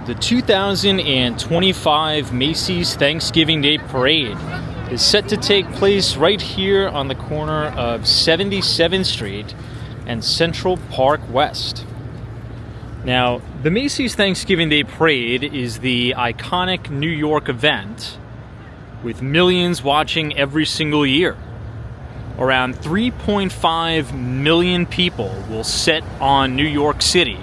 The 2025 Macy's Thanksgiving Day Parade is set to take place right here on the corner of 77th Street and Central Park West. Now, the Macy's Thanksgiving Day Parade is the iconic New York event with millions watching every single year. Around 3.5 million people will set on New York City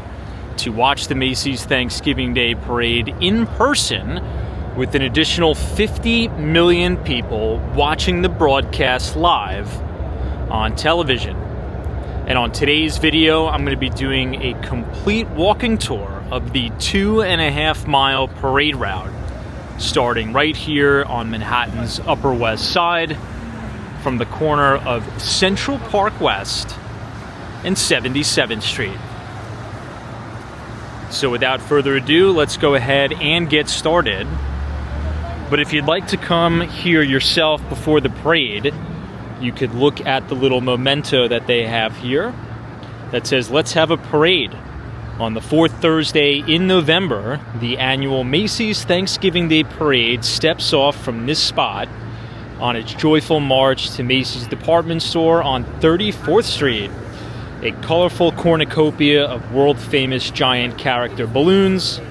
to watch the Macy's Thanksgiving Day Parade in person, with an additional 50 million people watching the broadcast live on television. And on today's video, I'm going to be doing a complete walking tour of the 2.5 mile parade route, starting right here on Manhattan's Upper West Side, from the corner of Central Park West and 77th Street. So without further ado, let's go ahead and get started. But if you'd like to come here yourself before the parade, you could look at the little memento that they have here that says, "Let's have a parade." On the fourth Thursday in November, the annual Macy's Thanksgiving Day Parade steps off from this spot on its joyful march to Macy's department store on 34th Street. A colorful cornucopia of world-famous giant character balloons,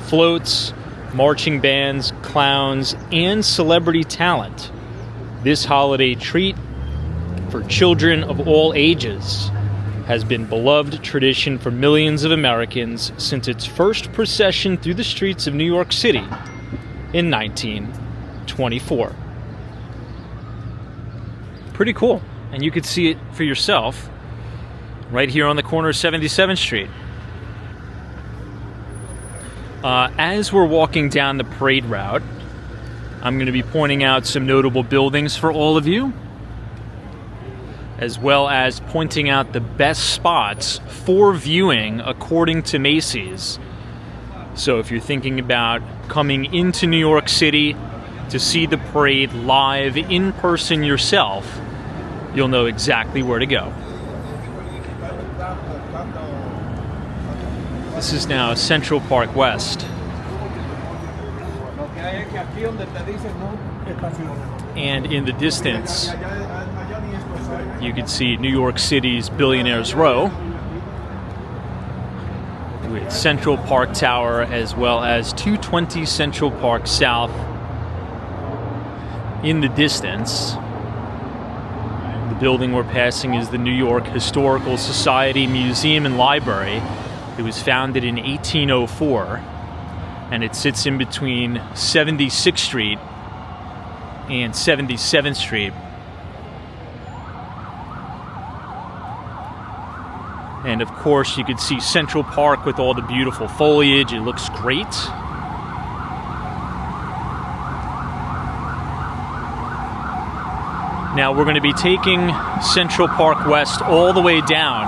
floats, marching bands, clowns, and celebrity talent. This holiday treat for children of all ages has been beloved tradition for millions of Americans since its first procession through the streets of New York City in 1924. Pretty cool, and you could see it for yourself right here on the corner of 77th Street. As we're walking down the parade route, I'm going to be pointing out some notable buildings for all of you, as well as pointing out the best spots for viewing according to Macy's. So if you're thinking about coming into New York City to see the parade live in person yourself, you'll know exactly where to go. This is now Central Park West. And in the distance, you can see New York City's Billionaires Row, with Central Park Tower, as well as 220 Central Park South in the distance. The building we're passing is the New York Historical Society Museum and Library. It was founded in 1804, and it sits in between 76th Street and 77th Street. And of course, you could see Central Park with all the beautiful foliage. It looks great. Now we're going to be taking Central Park West all the way down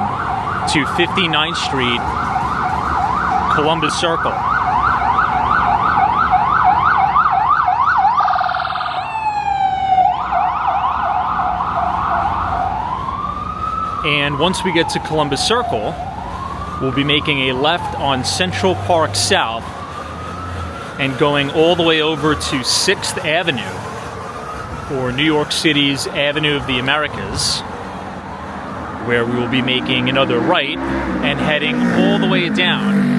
to 59th Street, Columbus Circle. And once we get to Columbus Circle, we'll be making a left on Central Park South and going all the way over to 6th Avenue, or New York City's Avenue of the Americas, where we will be making another right and heading all the way down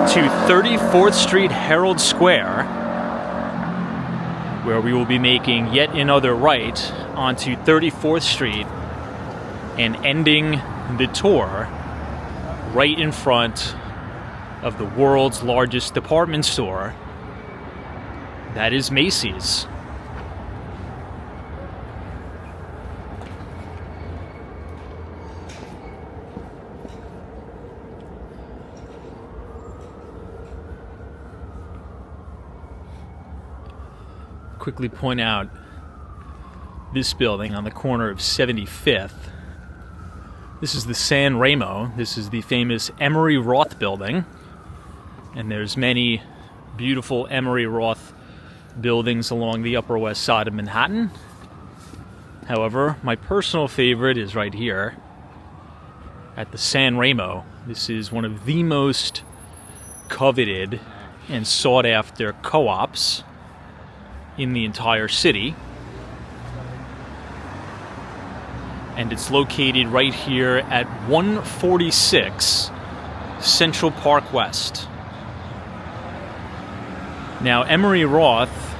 to 34th Street Herald Square, where we will be making yet another right onto 34th Street and ending the tour right in front of the world's largest department store, that is Macy's. Quickly point out this building on the corner of 75th. This is the San Remo. This is the famous Emery Roth building. And there's many beautiful Emery Roth buildings along the Upper West Side of Manhattan. However, my personal favorite is right here at the San Remo. This is one of the most coveted and sought after co-ops in the entire city. And it's located right here at 146 Central Park West. Now, Emery Roth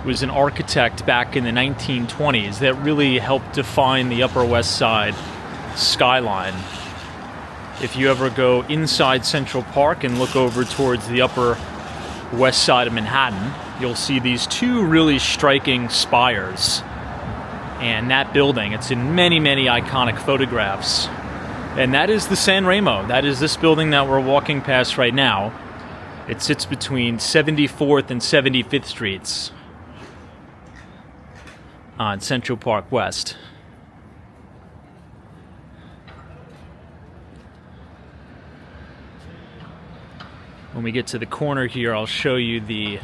was an architect back in the 1920s that really helped define the Upper West Side skyline. If you ever go inside Central Park and look over towards the Upper West Side of Manhattan, you'll see these two really striking spires. And that building, it's in many, many iconic photographs. And that is the San Remo. That is this building that we're walking past right now. It sits between 74th and 75th Streets on Central Park West. When we get to the corner here, I'll show you the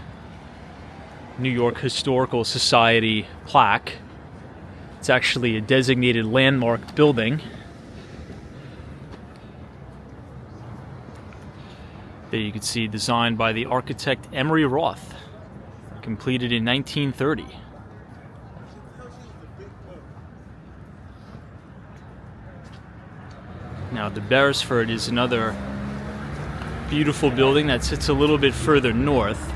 New York Historical Society plaque. It's actually a designated landmark building. There you can see, designed by the architect Emery Roth, completed in 1930. Now, the Beresford is another beautiful building that sits a little bit further north,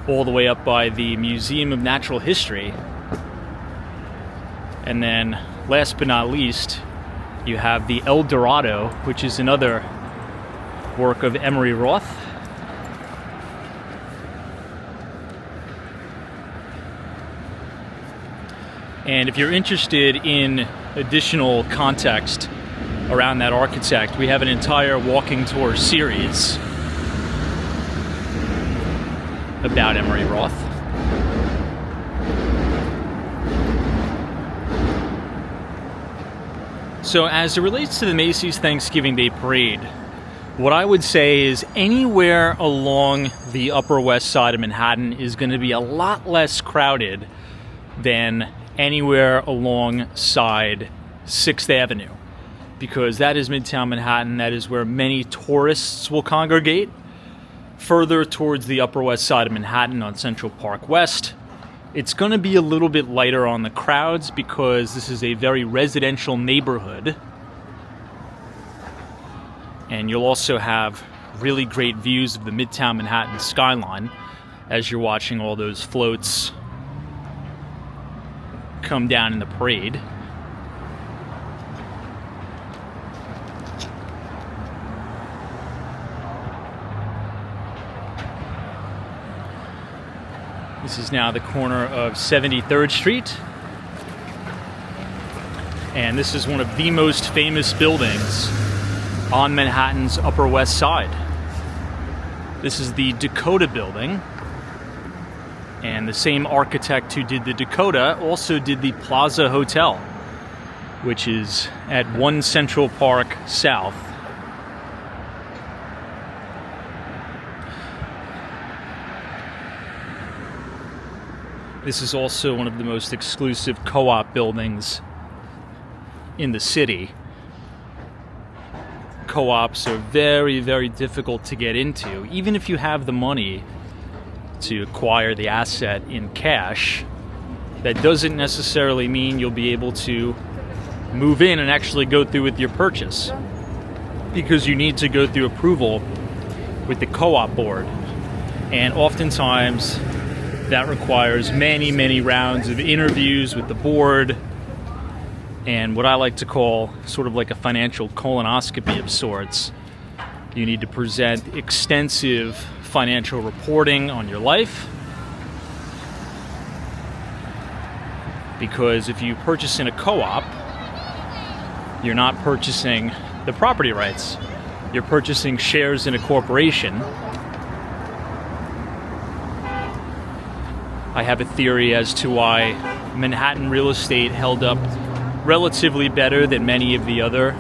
all the way up by the Museum of Natural History. And then, last but not least, you have the El Dorado, which is another work of Emery Roth. And if you're interested in additional context around that architect, we have an entire walking tour series about Emery Roth. So as it relates to the Macy's Thanksgiving Day Parade, what I would say is anywhere along the Upper West Side of Manhattan is going to be a lot less crowded than anywhere alongside 6th Avenue, because that is Midtown Manhattan. That is where many tourists will congregate. Further towards the Upper West Side of Manhattan on Central Park West, it's going to be a little bit lighter on the crowds because this is a very residential neighborhood. And you'll also have really great views of the Midtown Manhattan skyline as you're watching all those floats come down in the parade. This is now the corner of 73rd Street. And this is one of the most famous buildings on Manhattan's Upper West Side. This is the Dakota Building. And the same architect who did the Dakota also did the Plaza Hotel, which is at 1 Central Park South. This is also one of the most exclusive co-op buildings in the city. Co-ops are very, very difficult to get into. Even if you have the money to acquire the asset in cash, that doesn't necessarily mean you'll be able to move in and actually go through with your purchase, because you need to go through approval with the co-op board. And oftentimes that requires many, many rounds of interviews with the board and what I like to call sort of like a financial colonoscopy of sorts. You need to present extensive financial reporting on your life, because if you purchase in a co-op, you're not purchasing the property rights. You're purchasing shares in a corporation. I have a theory as to why Manhattan real estate held up relatively better than many of the other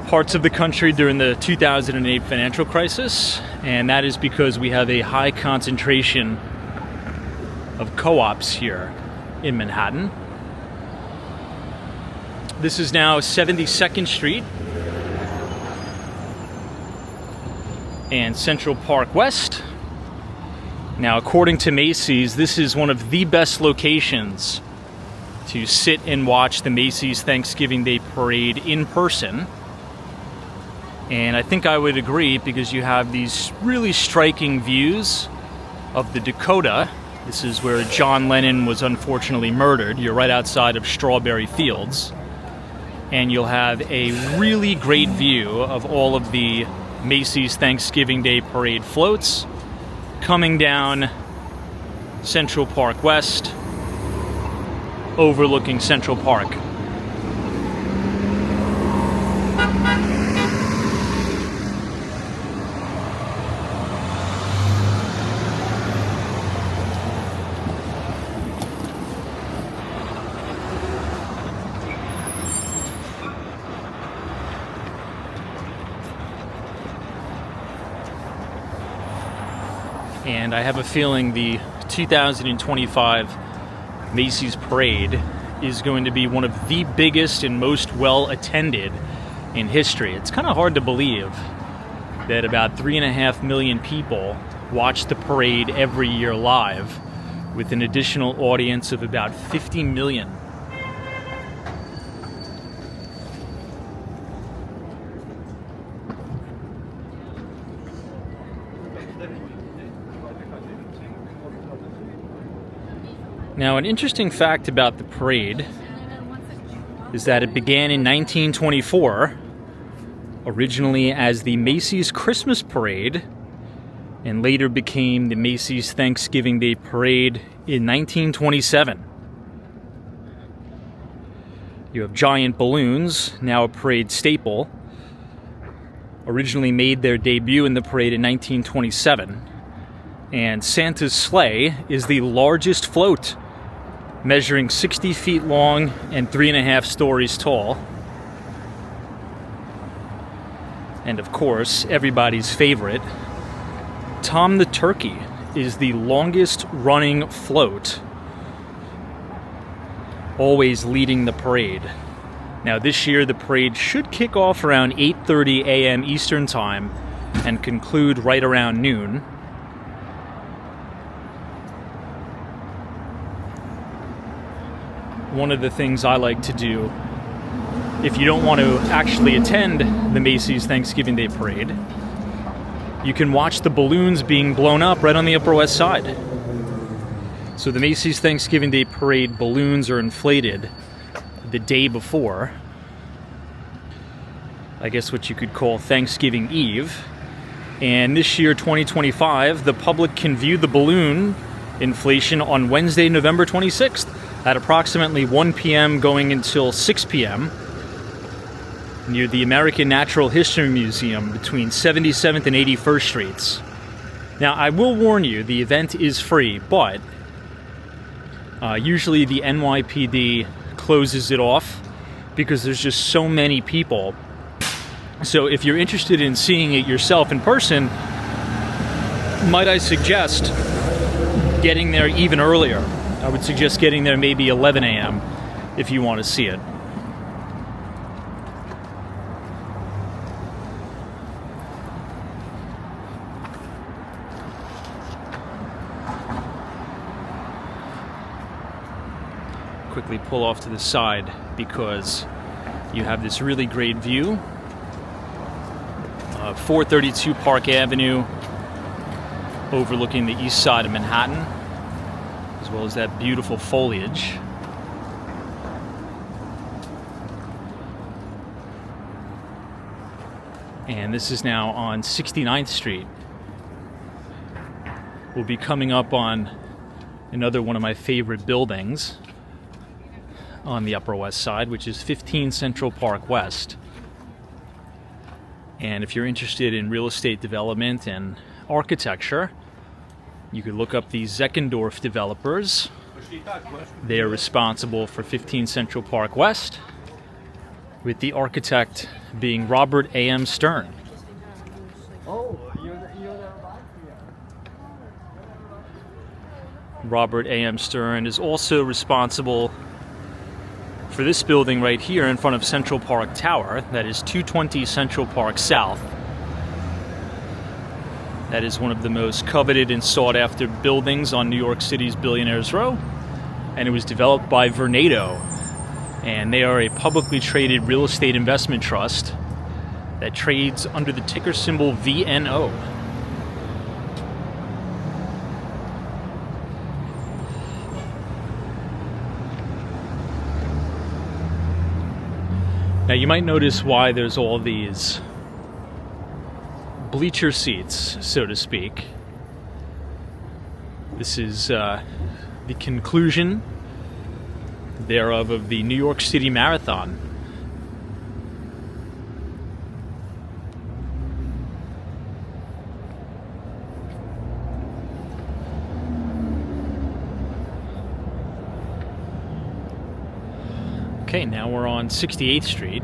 parts of the country during the 2008 financial crisis, and that is because we have a high concentration of co-ops here in Manhattan. This is now 72nd Street. and Central Park West. Now, according to Macy's, this is one of the best locations to sit and watch the Macy's Thanksgiving Day Parade in person. And I think I would agree, because you have these really striking views of the Dakota. This is where John Lennon was unfortunately murdered. You're right outside of Strawberry Fields. And you'll have a really great view of all of the Macy's Thanksgiving Day Parade floats coming down Central Park West, overlooking Central Park. And I have a feeling the 2025 Macy's Parade is going to be one of the biggest and most well-attended in history. It's kind of hard to believe that about 3.5 million people watch the parade every year live, with an additional audience of about 50 million. Now, an interesting fact about the parade is that it began in 1924, originally as the Macy's Christmas Parade, and later became the Macy's Thanksgiving Day Parade in 1927. You have giant balloons, now a parade staple, originally made their debut in the parade in 1927. And Santa's sleigh is the largest float, measuring 60 feet long and 3.5 stories tall. And of course, everybody's favorite, Tom the Turkey is the longest running float, always leading the parade. Now, this year the parade should kick off around 8:30 a.m. Eastern Time and conclude right around noon. One of the things I like to do, if you don't want to actually attend the Macy's Thanksgiving Day Parade, you can watch the balloons being blown up right on the Upper West Side. So the Macy's Thanksgiving Day Parade balloons are inflated the day before, I guess what you could call Thanksgiving Eve. And this year, 2025, the public can view the balloon inflation on Wednesday, November 26th. At approximately 1 p.m. going until 6 p.m. near the American Natural History Museum between 77th and 81st Streets. Now, I will warn you, the event is free, but usually the NYPD closes it off because there's just so many people. So if you're interested in seeing it yourself in person, might I suggest getting there even earlier. I would suggest getting there maybe 11 a.m. if you want to see it. Quickly pull off to the side because you have this really great view of 432 Park Avenue overlooking the east side of Manhattan, as well as that beautiful foliage. And this is now on 69th Street. We'll be coming up on another one of my favorite buildings on the Upper West Side, which is 15 Central Park West. And if you're interested in real estate development and architecture, you could look up the Zeckendorf developers. They are responsible for 15 Central Park West, with the architect being Robert A.M. Stern. Robert A.M. Stern is also responsible for this building right here in front of Central Park Tower, that is 220 Central Park South. That is one of the most coveted and sought-after buildings on New York City's Billionaires Row. And it was developed by Vornado. And they are a publicly traded real estate investment trust that trades under the ticker symbol VNO. Now you might notice why there's all these bleacher seats, so to speak. This is the conclusion thereof of the New York City Marathon. Okay, now we're on 68th Street.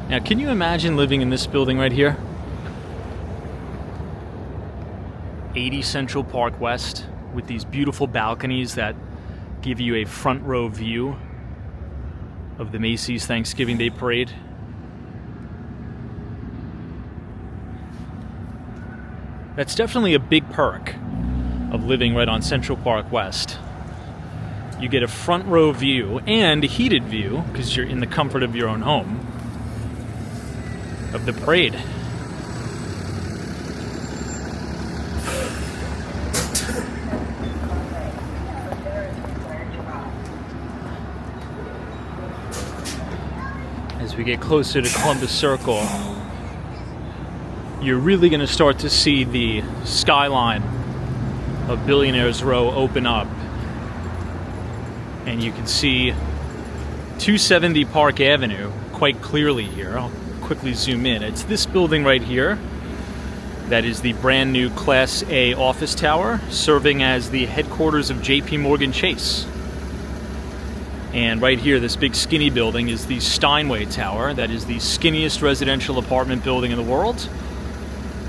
Now, can you imagine living in this building right here? 80 Central Park West, with these beautiful balconies that give you a front row view of the Macy's Thanksgiving Day Parade. That's definitely a big perk of living right on Central Park West. You get a front row view and a heated view, because you're in the comfort of your own home, of the parade. As we get closer to Columbus Circle, you're really going to start to see the skyline of Billionaires Row open up. And you can see 270 Park Avenue quite clearly here. I'll quickly zoom in. It's this building right here. That is the brand new Class A office tower, serving as the headquarters of JP Morgan Chase. And right here, this big skinny building is the Steinway Tower. That is the skinniest residential apartment building in the world.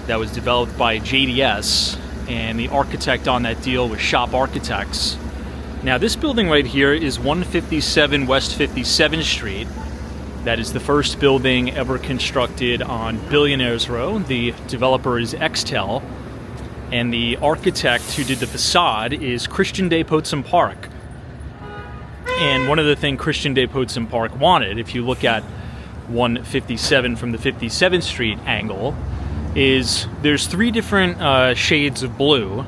That was developed by JDS, and the architect on that deal was Shop Architects. Now, this building right here is 157 West 57th Street. That is the first building ever constructed on Billionaires Row. The developer is Extel, and the architect who did the facade is Christian de Potsdam Park. And one of the things Christian de Potsdam Park wanted, if you look at 157 from the 57th Street angle, is there's three different shades of blue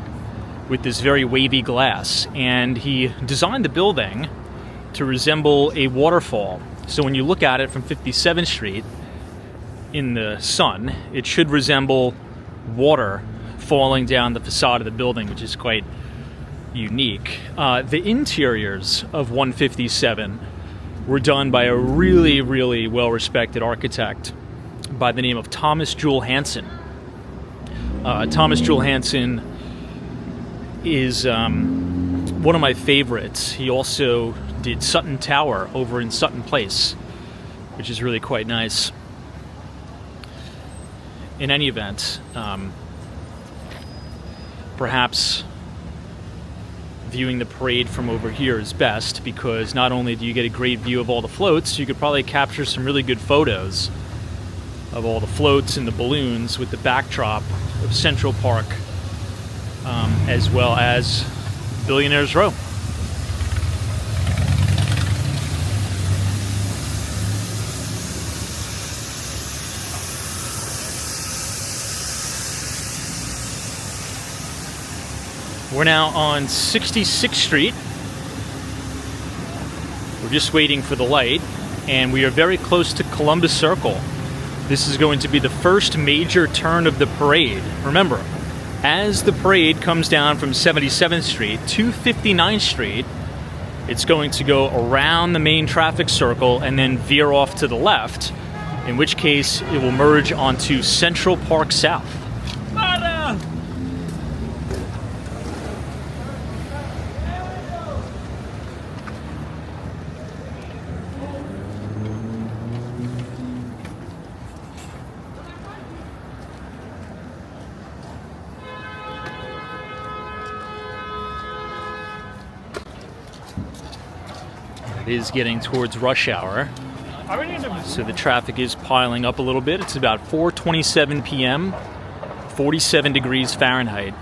with this very wavy glass, and he designed the building to resemble a waterfall. So when you look at it from 57th Street in the sun, it should resemble water falling down the facade of the building, which is quite unique. The interiors of 157 were done by a really, really well-respected architect by the name of Thomas Jewel Hansen. Thomas Jewel Hansen is one of my favorites. He also did Sutton Tower over in Sutton Place, which is really quite nice. In any event, perhaps viewing the parade from over here is best, because not only do you get a great view of all the floats, you could probably capture some really good photos of all the floats and the balloons with the backdrop of Central Park, as well as Billionaires Row. We're now on 66th Street. We're just waiting for the light, and we are very close to Columbus Circle. This is going to be the first major turn of the parade. Remember, as the parade comes down from 77th Street to 59th Street, it's going to go around the main traffic circle and then veer off to the left, in which case it will merge onto Central Park South. It is getting towards rush hour, so the traffic is piling up a little bit. It's about 4:27 p.m. 47 degrees Fahrenheit.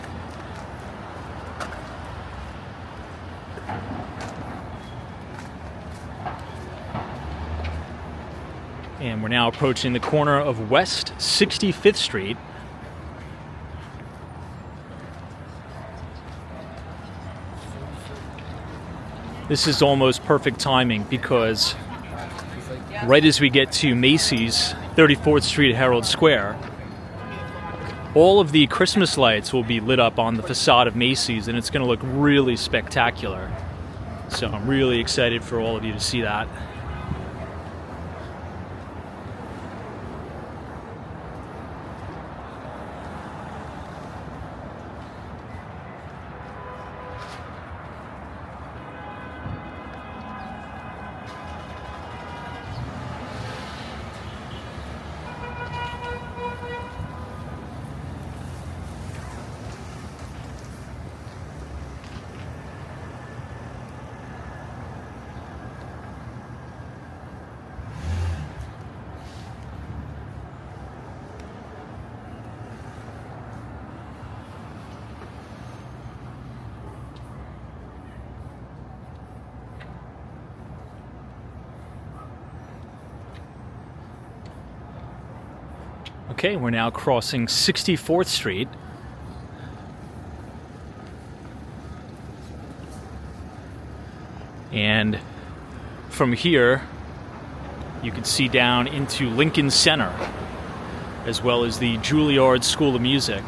And we're now approaching the corner of West 65th Street. This is almost perfect timing because right as we get to Macy's 34th Street Herald Square, all of the Christmas lights will be lit up on the facade of Macy's, and it's going to look really spectacular. So I'm really excited for all of you to see that. Okay, we're now crossing 64th Street. And from here, you can see down into Lincoln Center, as well as the Juilliard School of Music.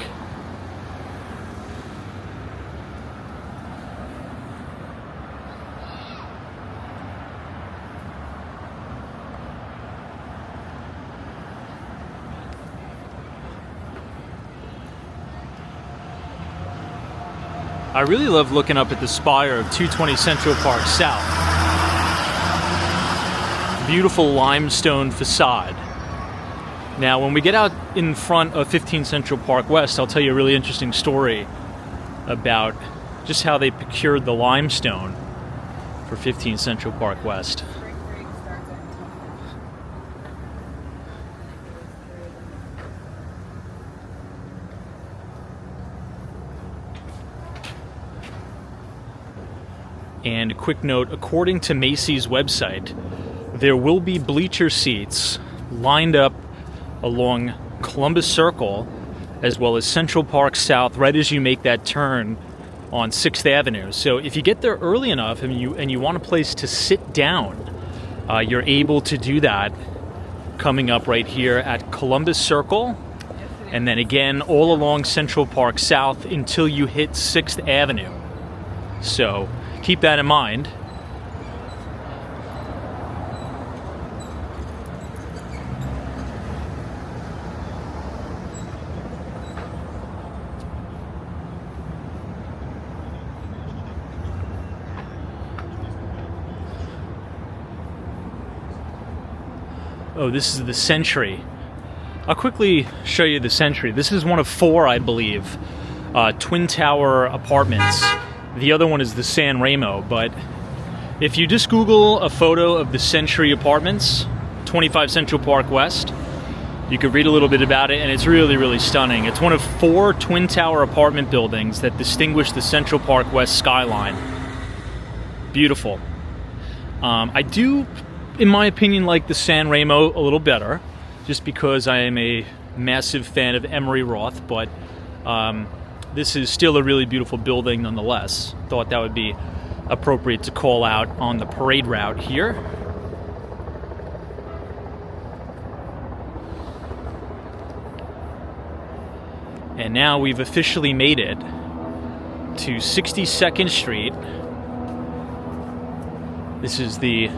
I really love looking up at the spire of 220 Central Park South. Beautiful limestone facade. Now, when we get out in front of 15 Central Park West, I'll tell you a really interesting story about just how they procured the limestone for 15 Central Park West. And a quick note, according to Macy's website, there will be bleacher seats lined up along Columbus Circle as well as Central Park South right as you make that turn on 6th Avenue. So if you get there early enough and you want a place to sit down, you're able to do that coming up right here at Columbus Circle, and then again all along Central Park South until you hit 6th Avenue. So keep that in mind. Oh, this is the Century. I'll quickly show you the Century. This is one of 4, I believe, twin tower apartments. The other one is the San Remo, but if you just Google a photo of the Century Apartments, 25 Central Park West, you could read a little bit about it, and it's really, really stunning. It's one of 4 twin tower apartment buildings that distinguish the Central Park West skyline. Beautiful. I do, in my opinion, like the San Remo a little better, just because I am a massive fan of Emery Roth, but this is still a really beautiful building nonetheless. Thought that would be appropriate to call out on the parade route here. And now we've officially made it to 62nd Street. This is the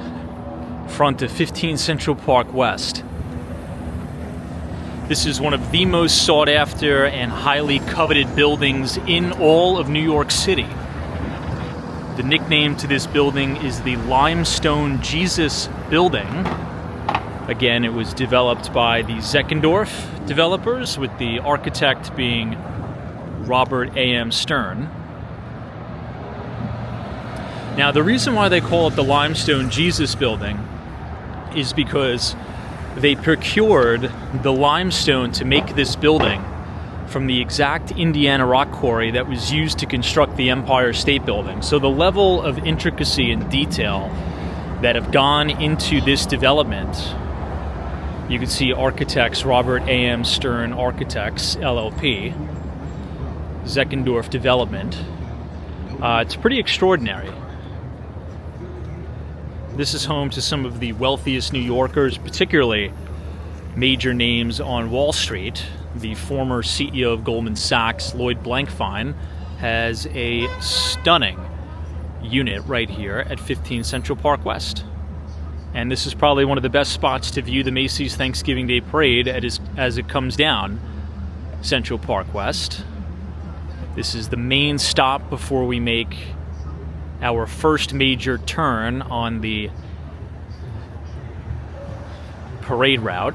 front of 15 Central Park West. This is one of the most sought after and highly coveted buildings in all of New York City. The nickname to this building is the Limestone Jesus Building. Again, it was developed by the Zeckendorf developers, with the architect being Robert A.M. Stern. Now, the reason why they call it the Limestone Jesus Building is because they procured the limestone to make this building from the exact Indiana rock quarry that was used to construct the Empire State Building. So the level of intricacy and detail that have gone into this development, you can see architects Robert A.M. Stern Architects, LLP, Zeckendorf Development. It's pretty extraordinary. This is home to some of the wealthiest New Yorkers, particularly major names on Wall Street. The former CEO of Goldman Sachs, Lloyd Blankfein, has a stunning unit right here at 15 Central Park West. And this is probably one of the best spots to view the Macy's Thanksgiving Day Parade as it comes down Central Park West. This is the main stop before we make our first major turn on the parade route.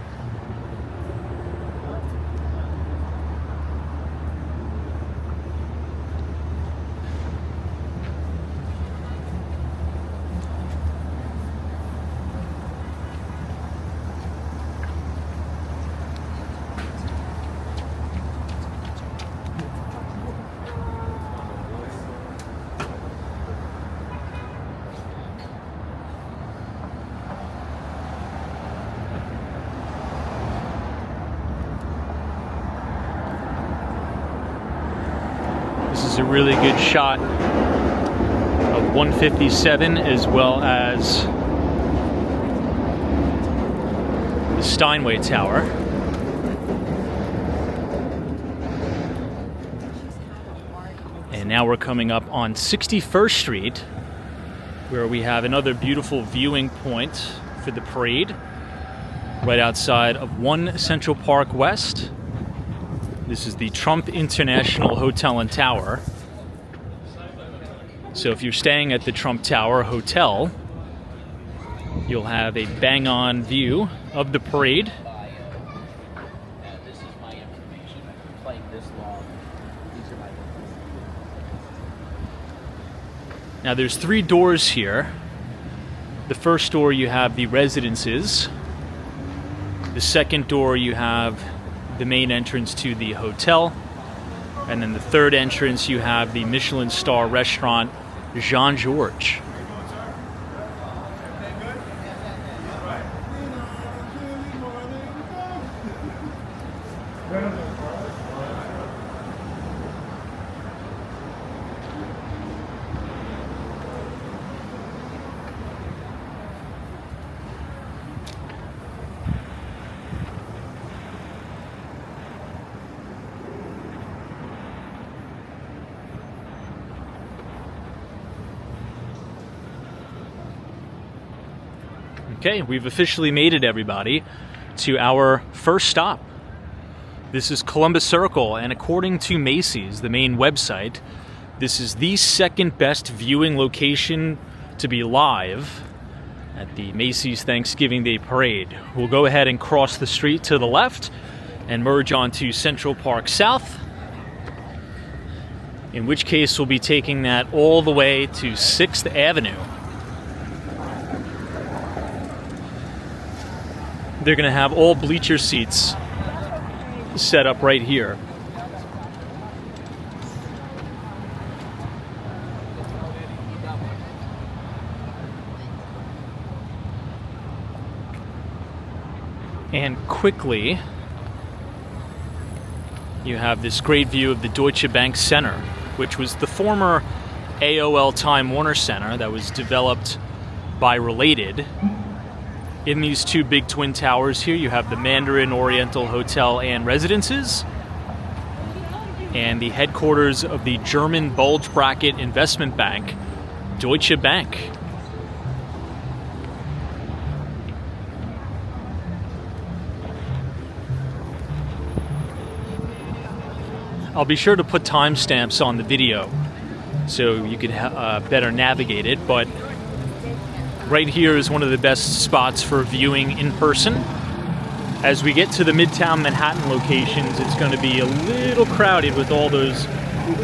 This is a really good shot of 157 as well as the Steinway Tower. And now we're coming up on 61st Street, where we have another beautiful viewing point for the parade right outside of 1 Central Park West. This is the Trump International Hotel and Tower. So if you're staying at the Trump Tower Hotel, you'll have a bang-on view of the parade. This is my information. Playing this long. These are my. Now there's 3 doors here. The first door you have the residences. The second door you have the main entrance to the hotel, and then the third entrance you have the Michelin star restaurant Jean Georges. Okay, we've officially made it, everybody, to our first stop. This is Columbus Circle, and according to Macy's, the main website, this is the second best viewing location to be live at the Macy's Thanksgiving Day Parade. We'll go ahead and cross the street to the left and merge onto Central Park South, in which case we'll be taking that all the way to 6th Avenue. They're going to have all bleacher seats set up right here. And quickly, you have this great view of the Deutsche Bank Center, which was the former AOL Time Warner Center that was developed by Related. In these 2 big twin towers here, you have the Mandarin Oriental Hotel and Residences, and the headquarters of the German bulge bracket investment bank, Deutsche Bank. I'll be sure to put timestamps on the video so you can better navigate it, but right here is one of the best spots for viewing in person. As we get to the Midtown Manhattan locations, it's going to be a little crowded with all those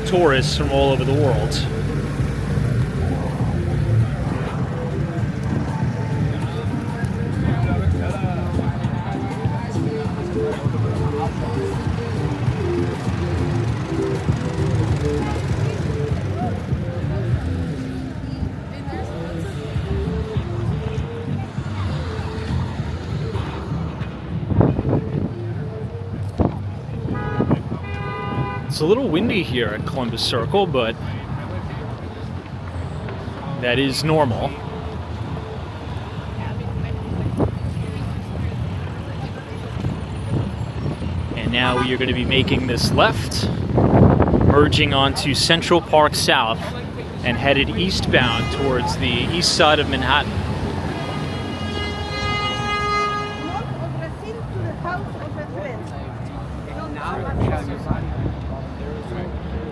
tourists from all over the world. a little windy here at Columbus Circle, but that is normal. And now you're going to be making this left, merging onto Central Park South, and headed eastbound towards the east side of Manhattan.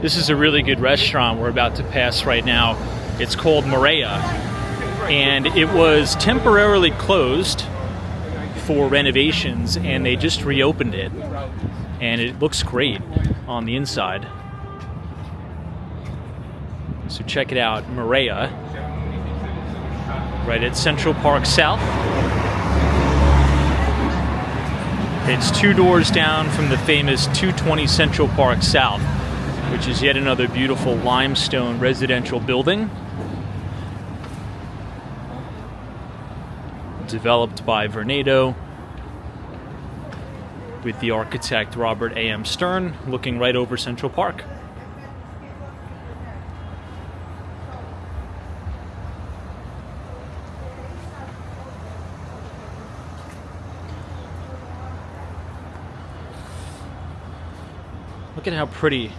This is a really good restaurant we're about to pass right now. It's called Maria, and it was temporarily closed for renovations, and they just reopened it, and it looks great on the inside. So check it out, Maria, right at Central Park South. It's 2 doors down from the famous 220 Central Park South, which is yet another beautiful limestone residential building developed by Vornado with the architect Robert A.M. Stern, looking right over Central Park. Look at how pretty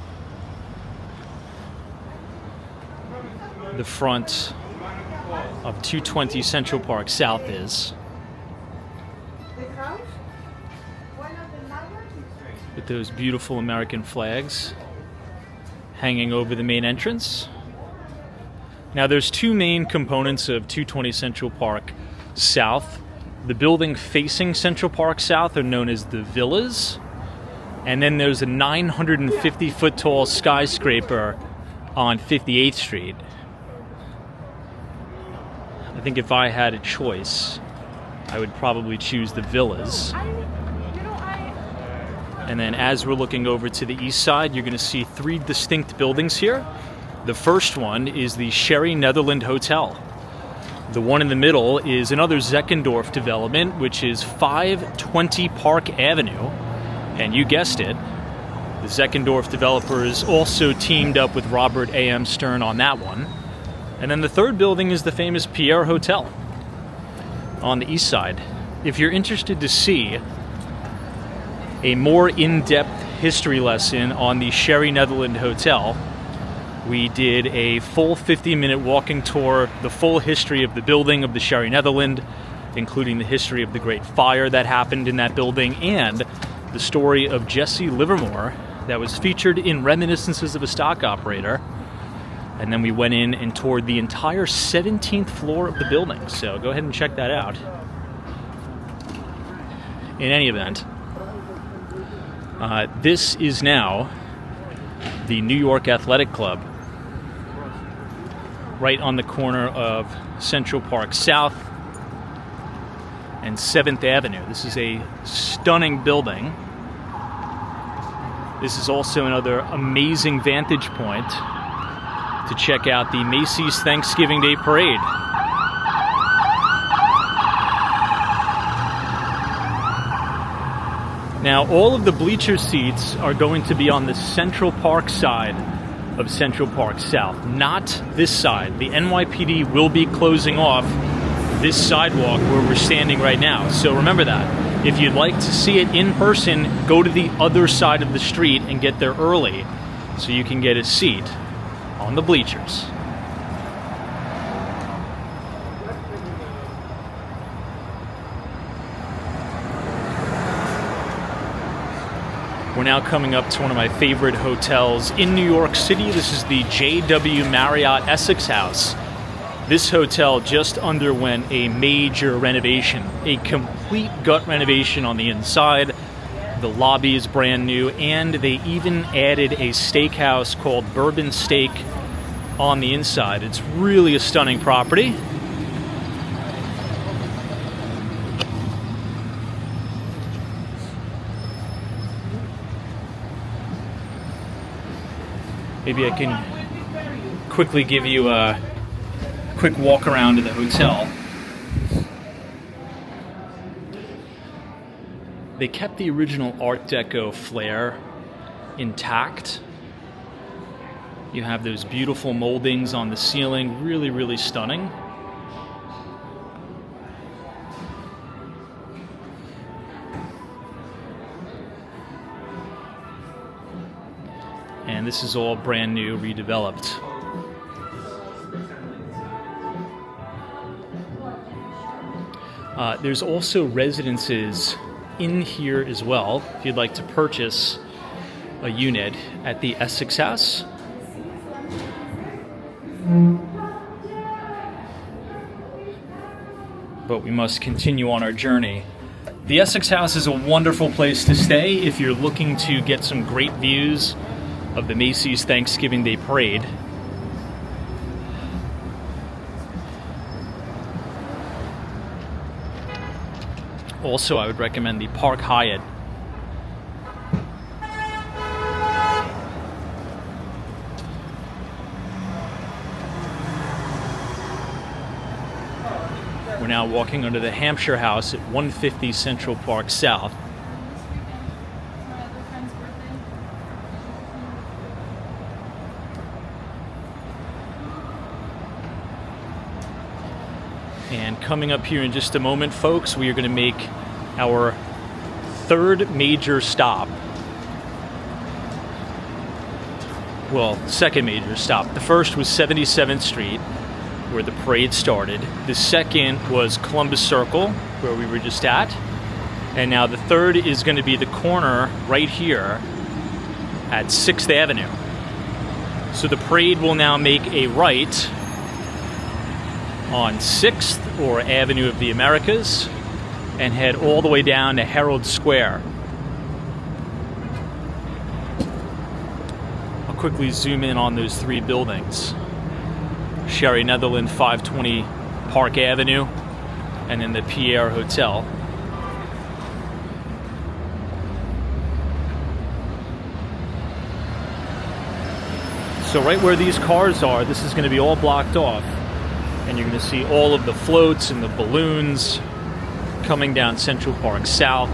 the front of 220 Central Park South is, with those beautiful American flags hanging over the main entrance. Now there's 2 main components of 220 Central Park South. The building facing Central Park South are known as the villas, and then there's a 950-foot tall skyscraper on 58th Street. I think if I had a choice, I would probably choose the villas. And then as we're looking over to the east side, you're going to see 3 distinct buildings here. The first one is the Sherry Netherland Hotel. The one in the middle is another Zeckendorf development, which is 520 Park Avenue. And you guessed it, the Zeckendorf developers also teamed up with Robert A.M. Stern on that one. And then the third building is the famous Pierre Hotel on the east side. If you're interested to see a more in-depth history lesson on the Sherry Netherland Hotel, we did a full 50-minute walking tour, the full history of the building of the Sherry Netherland, including the history of the Great Fire that happened in that building, and the story of Jesse Livermore that was featured in Reminiscences of a Stock Operator. And then we went in and toured the entire 17th floor of the building. So go ahead and check that out. In any event, this is now the New York Athletic Club, right on the corner of Central Park South and 7th Avenue. This is a stunning building. This is also another amazing vantage point to check out the Macy's Thanksgiving Day Parade. Now, all of the bleacher seats are going to be on the Central Park side of Central Park South, not this side. The NYPD will be closing off this sidewalk where we're standing right now. So remember that. If you'd like to see it in person, go to the other side of the street and get there early so you can get a seat on the bleachers. We're now coming up to one of my favorite hotels in New York City. This is the J.W. Marriott Essex House. This hotel just underwent a major renovation, a complete gut renovation on the inside. The lobby is brand new, and they even added a steakhouse called Bourbon Steak on the inside. It's really a stunning property. Maybe I can quickly give you a quick walk around to the hotel. They kept the original Art Deco flair intact, You have those beautiful moldings on the ceiling, really, really stunning. And this is all brand new, redeveloped. There's also residences in here as well, if you'd like to purchase a unit at the Essex house. But we must continue on our journey. The Essex house is a wonderful place to stay if you're looking to get some great views of the Macy's Thanksgiving Day Parade. Also, I would recommend the Park Hyatt. We're now walking under the Hampshire House at 150 Central Park South. And coming up here in just a moment, folks, we are going to make our third major stop. Well, second major stop. The first was 77th Street, where the parade started. The second was Columbus Circle, where we were just at. And now the third is going to be the corner right here at 6th Avenue. So the parade will now make a right on 6th or Avenue of the Americas and head all the way down to Herald Square. I'll quickly zoom in on those three buildings. Sherry Netherland, 520 Park Avenue, and then the Pierre Hotel. So right where these cars are, this is going to be all blocked off. And you're going to see all of the floats and the balloons coming down Central Park South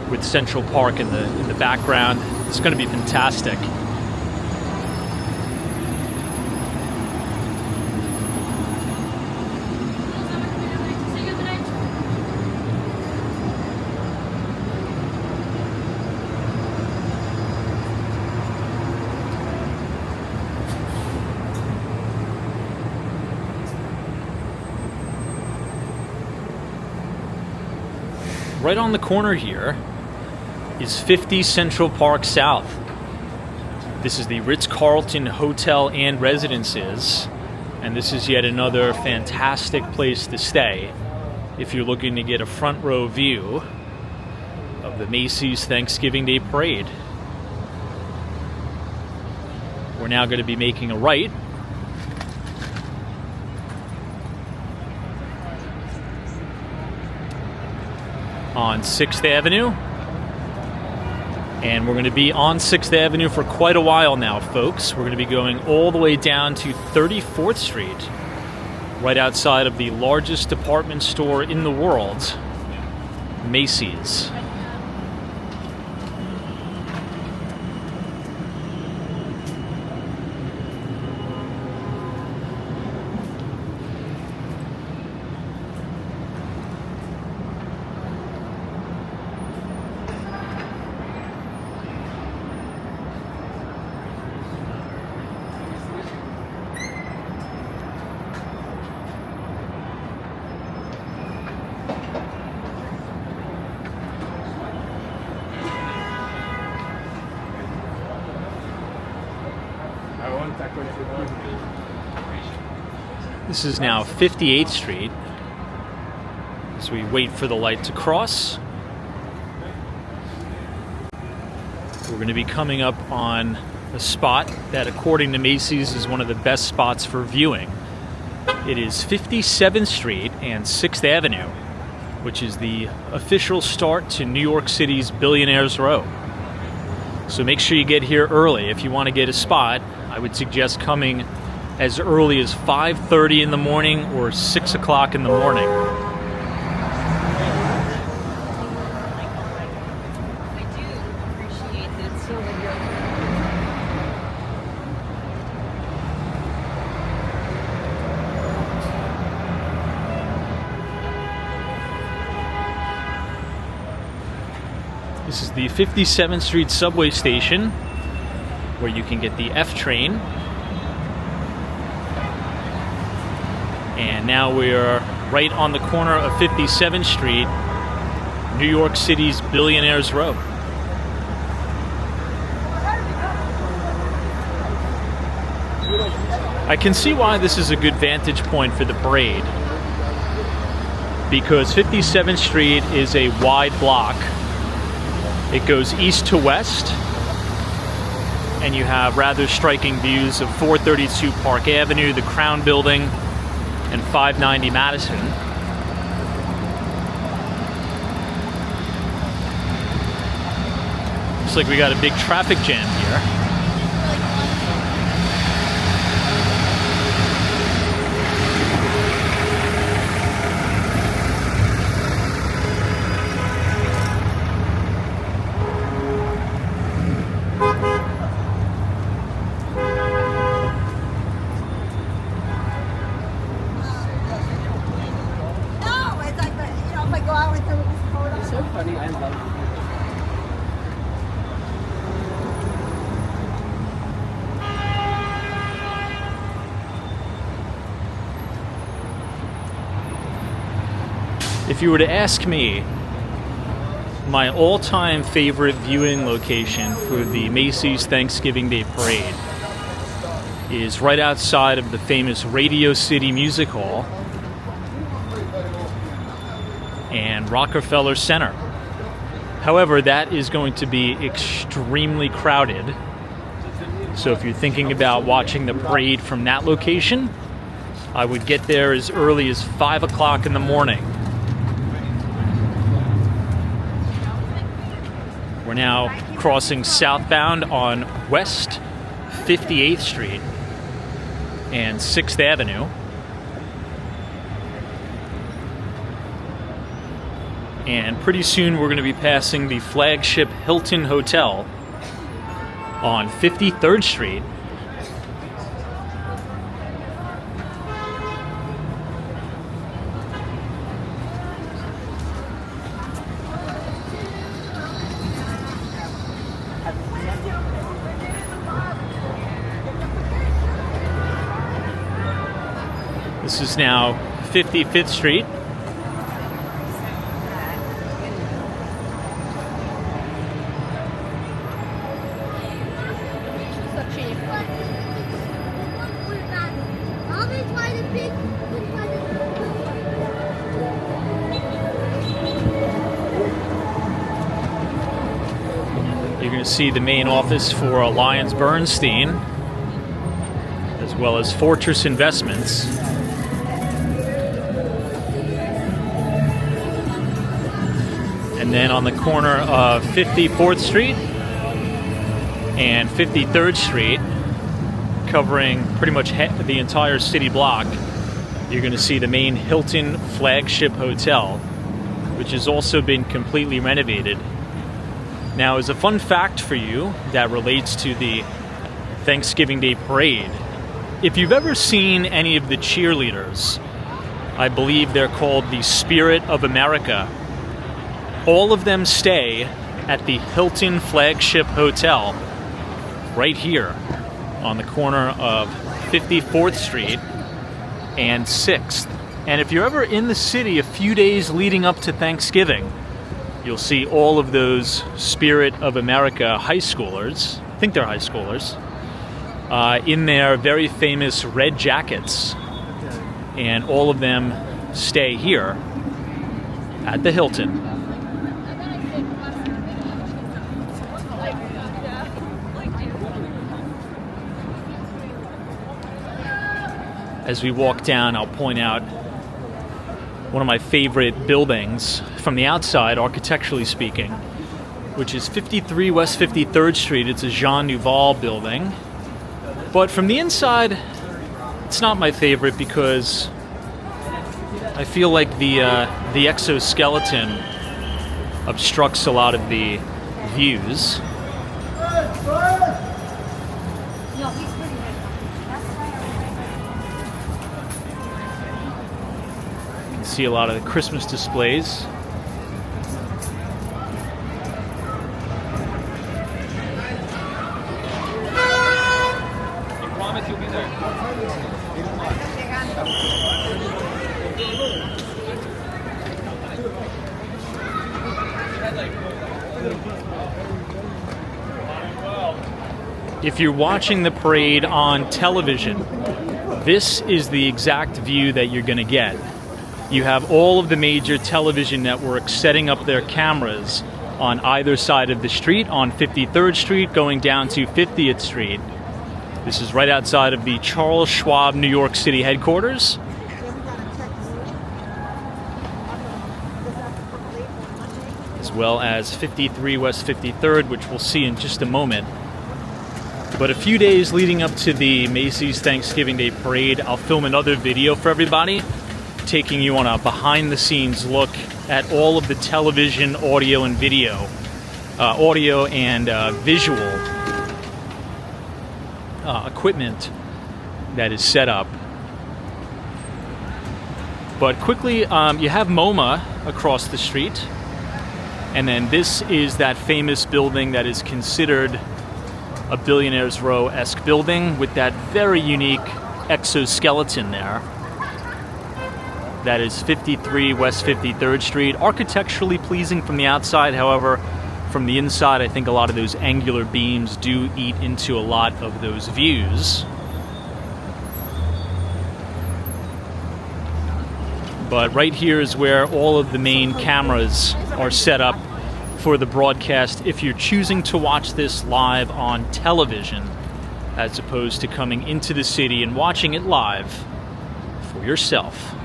with Central Park in the background. It's going to be fantastic. Right on the corner here is 50 Central Park South. This is the Ritz-Carlton Hotel and Residences, and this is yet another fantastic place to stay if you're looking to get a front row view of the Macy's Thanksgiving Day Parade. We're now going to be making a right on 6th Avenue, and we're going to be on 6th Avenue for quite a while now, folks. We're going to be going all the way down to 34th Street, right outside of the largest department store in the world, Macy's. This is now 58th Street, as we wait for the light to cross. We're going to be coming up on a spot that, according to Macy's, is one of the best spots for viewing. It is 57th Street and 6th Avenue, which is the official start to New York City's Billionaires Row. So make sure you get here early. If you want to get a spot, I would suggest coming as early as 5:30 in the morning or 6 o'clock in the morning. This is the 57th Street subway station where you can get the F train. And now we're right on the corner of 57th Street, New York City's Billionaires Row. I can see why this is a good vantage point for the parade, because 57th Street is a wide block. It goes east to west, and you have rather striking views of 432 Park Avenue, the Crown Building, and 590 Madison. Looks like we got a big traffic jam here. If you were to ask me, my all-time favorite viewing location for the Macy's Thanksgiving Day Parade is right outside of the famous Radio City Music Hall and Rockefeller Center. However, that is going to be extremely crowded. So if you're thinking about watching the parade from that location, I would get there as early as 5 o'clock in the morning. We're now crossing southbound on West 58th Street and 6th Avenue. And pretty soon we're going to be passing the flagship Hilton Hotel on 53rd Street. This is now 55th Street. You're going to see the main office for Alliance Bernstein, as well as Fortress Investments. And then on the corner of 54th Street and 53rd Street, covering pretty much the entire city block, you're going to see the main Hilton flagship hotel, which has also been completely renovated. Now, as a fun fact for you that relates to the Thanksgiving Day Parade, if you've ever seen any of the cheerleaders, I believe they're called the Spirit of America. All of them stay at the Hilton flagship hotel right here on the corner of 54th Street and 6th. And if you're ever in the city a few days leading up to Thanksgiving, you'll see all of those Spirit of America high schoolers, I think they're high schoolers, in their very famous red jackets. And all of them stay here at the Hilton. As we walk down, I'll point out one of my favorite buildings from the outside, architecturally speaking, which is 53 West 53rd Street. It's a Jean Nouvel building. But from the inside, it's not my favorite because I feel like the exoskeleton obstructs a lot of the views. See a lot of the Christmas displays. If you're watching the parade on television, this is the exact view that you're going to get. You have all of the major television networks setting up their cameras on either side of the street, on 53rd Street going down to 50th Street. This is right outside of the Charles Schwab, New York City headquarters. As well as 53 West 53rd, which we'll see in just a moment. But a few days leading up to the Macy's Thanksgiving Day Parade, I'll film another video for everybody, taking you on a behind-the-scenes look at all of the television, audio, and video, visual equipment that is set up. But quickly, you have MoMA across the street, and then this is that famous building that is considered a Billionaire's Row-esque building with that very unique exoskeleton there. That is 53 West 53rd Street. Architecturally pleasing from the outside, however, from the inside, I think a lot of those angular beams do eat into a lot of those views. But right here is where all of the main cameras are set up for the broadcast if you're choosing to watch this live on television, as opposed to coming into the city and watching it live for yourself.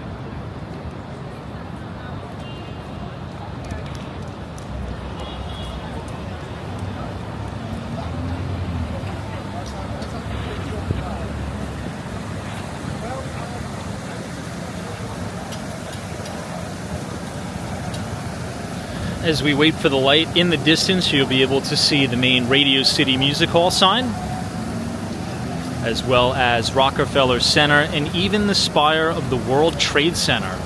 As we wait for the light, in the distance you'll be able to see the main Radio City Music Hall sign, as well as Rockefeller Center and even the spire of the World Trade Center.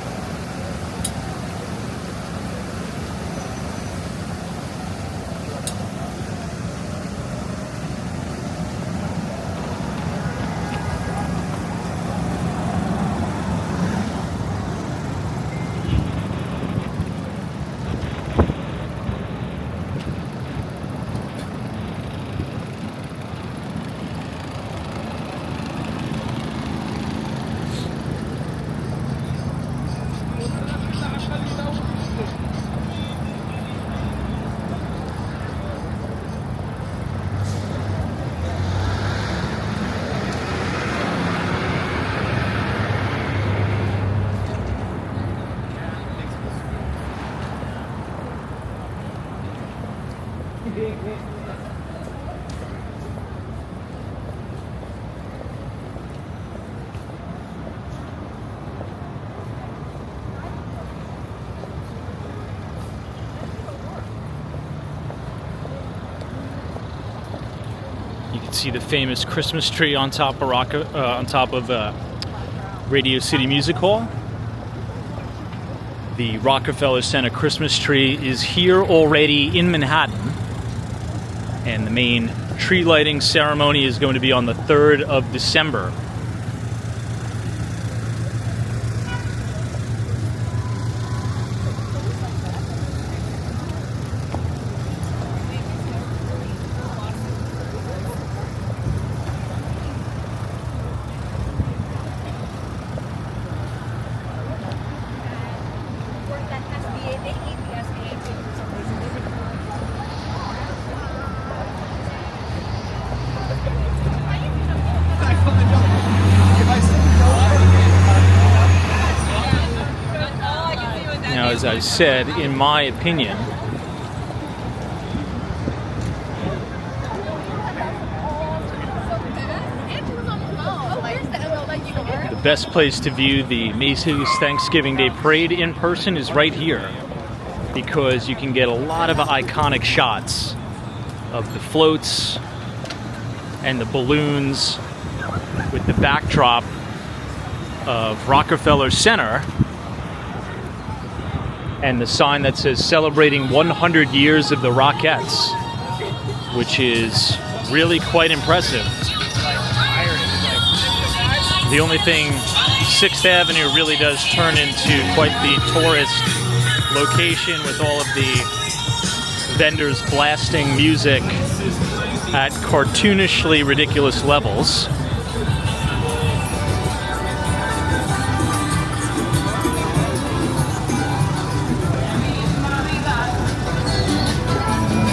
You can see the famous Christmas tree on top of Radio City Music Hall. The Rockefeller Center Christmas tree is here already in Manhattan, and the main tree lighting ceremony is going to be on the 3rd of December. Now, as I said, in my opinion, the best place to view the Macy's Thanksgiving Day Parade in person is right here, because you can get a lot of iconic shots of the floats and the balloons with the backdrop of Rockefeller Center and the sign that says celebrating 100 years of the Rockettes, which is really quite impressive. The only thing, 6th Avenue really does turn into quite the tourist location with all of the vendors blasting music at cartoonishly ridiculous levels.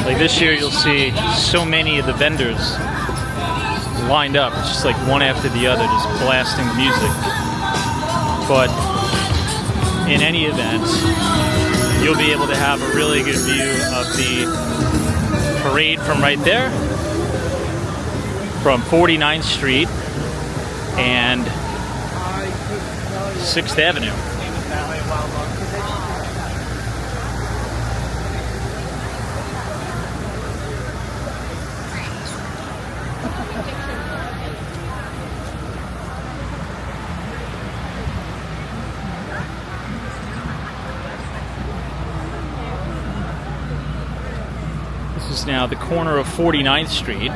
Like this year, you'll see so many of the vendors lined up. It's just like one after the other, just blasting the music. But in any event, you'll be able to have a really good view of the parade from right there, from 49th Street and 6th Avenue. This is now the corner of 49th Street.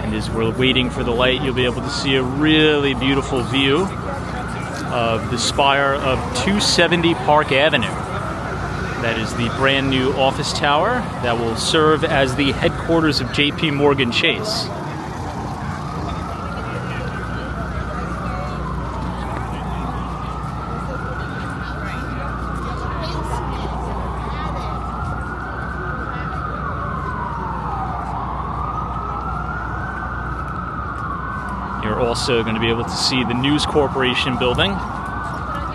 And as we're waiting for the light, you'll be able to see a really beautiful view of the spire of 270 Park Avenue. That is the brand new office tower that will serve as the headquarters of JP Morgan Chase. You're also going to be able to see the News Corporation building.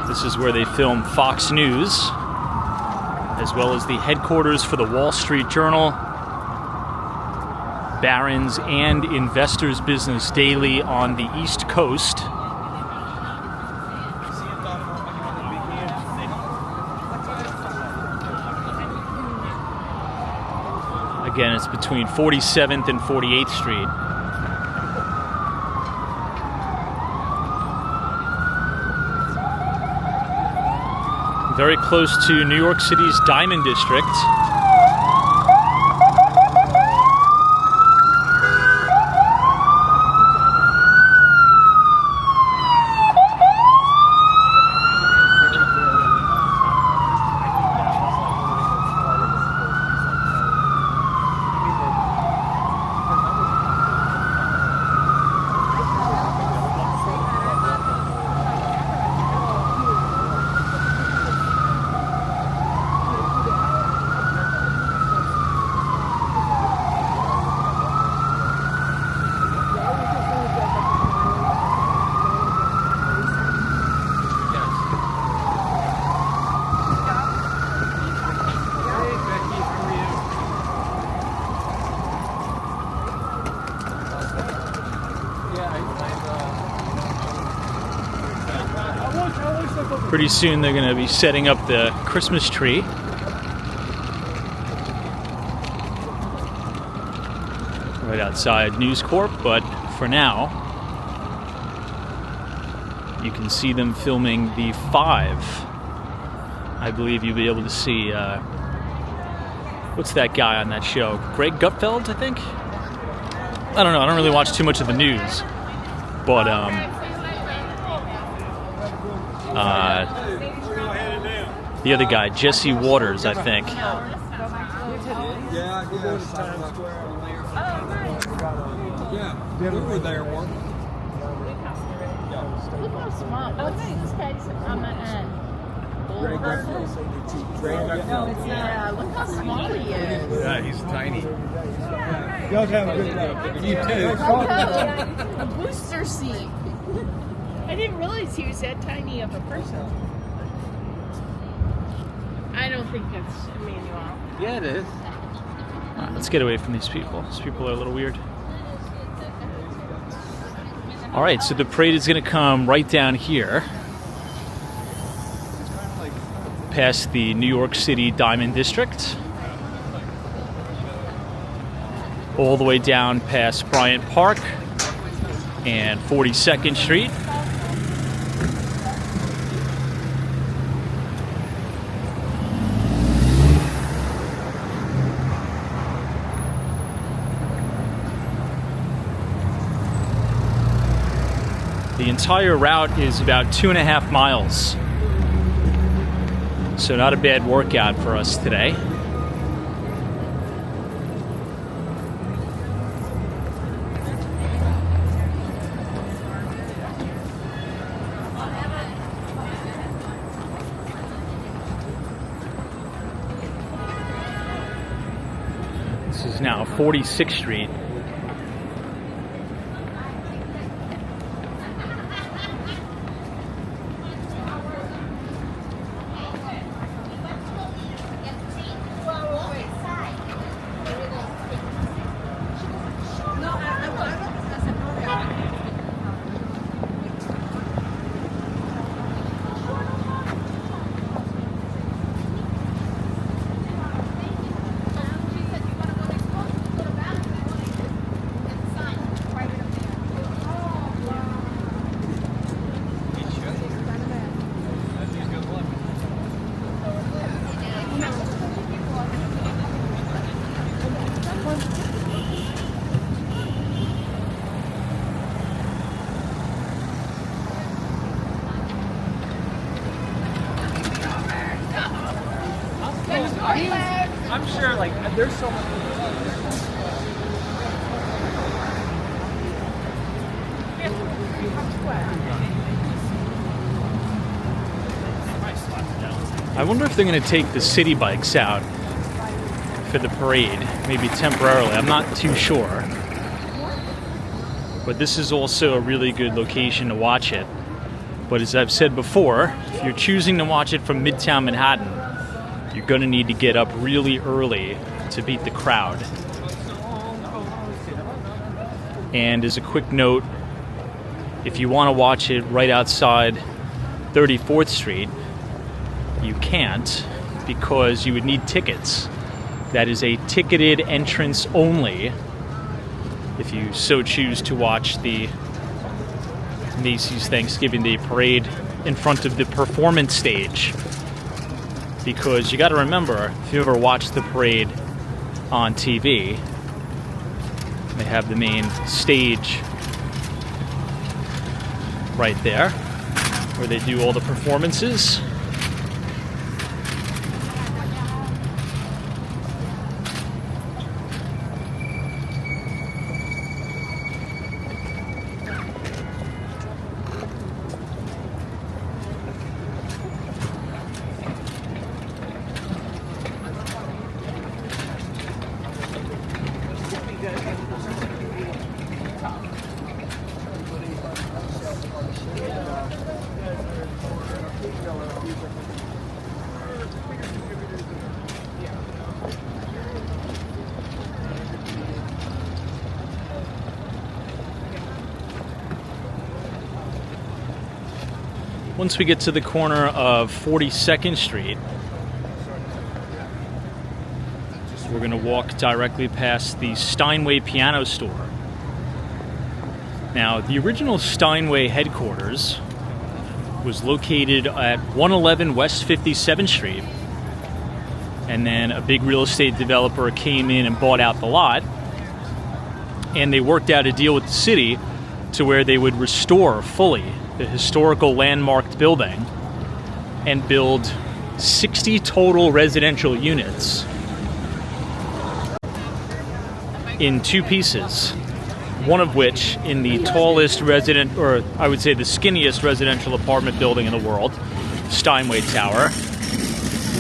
This is where they film Fox News, as well as the headquarters for the Wall Street Journal, Barron's, and Investors Business Daily on the East Coast. Again, it's between 47th and 48th Street. Very close to New York City's Diamond District. Pretty soon they're going to be setting up the Christmas tree. Right outside News Corp, but for now, you can see them filming the 5. I believe you'll be able to see, what's that guy on that show? Greg Gutfeld, I think? I don't know, I don't really watch too much of the news, but, the other guy, Jesse Waters, I think. Yeah, we were there once. Look how small. Oh, this guy's on the end. No, it's not. Yeah, look how small he is. Yeah, he's tiny. Y'all have a good day. You too. A booster seat. I didn't realize he was that tiny of a person. I don't think that's Emmanuel. Yeah, it is. All right, let's get away from these people. These people are a little weird. All right, so the parade is going to come right down here, past the New York City Diamond District, all the way down past Bryant Park and 42nd Street. The entire route is about 2.5 miles. So not a bad workout for us today. This is now 46th Street. I'm sure, like, there's so much. I wonder if they're going to take the city bikes out for the parade, maybe temporarily. I'm not too sure. But this is also a really good location to watch it. But as I've said before, if you're choosing to watch it from Midtown Manhattan, you're going to need to get up really early to beat the crowd. And as a quick note, if you want to watch it right outside 34th Street, you can't because you would need tickets. That is a ticketed entrance only if you so choose to watch the Macy's Thanksgiving Day Parade in front of the performance stage. Because you got to remember, if you ever watched the parade on TV, they have the main stage right there where they do all the performances. Once we get to the corner of 42nd Street, we're going to walk directly past the Steinway Piano Store. Now, the original Steinway headquarters was located at 111 West 57th Street, and then a big real estate developer came in and bought out the lot, and they worked out a deal with the city to where they would restore fully the historical landmarked building and build 60 total residential units in two pieces, one of which in the tallest resident, or I would say the skinniest residential apartment building in the world, Steinway Tower,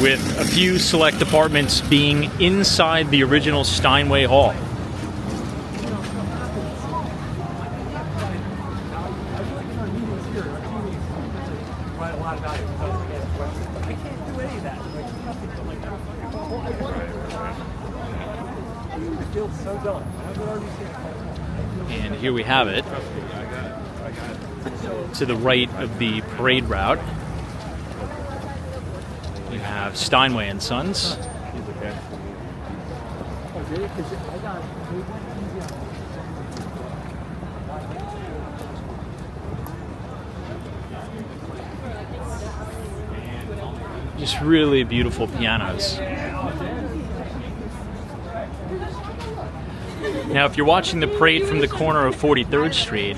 with a few select apartments being inside the original Steinway Hall. And here we have it, to the right of the parade route. We have Steinway and Sons. Just really beautiful pianos. Now, if you're watching the parade from the corner of 43rd Street,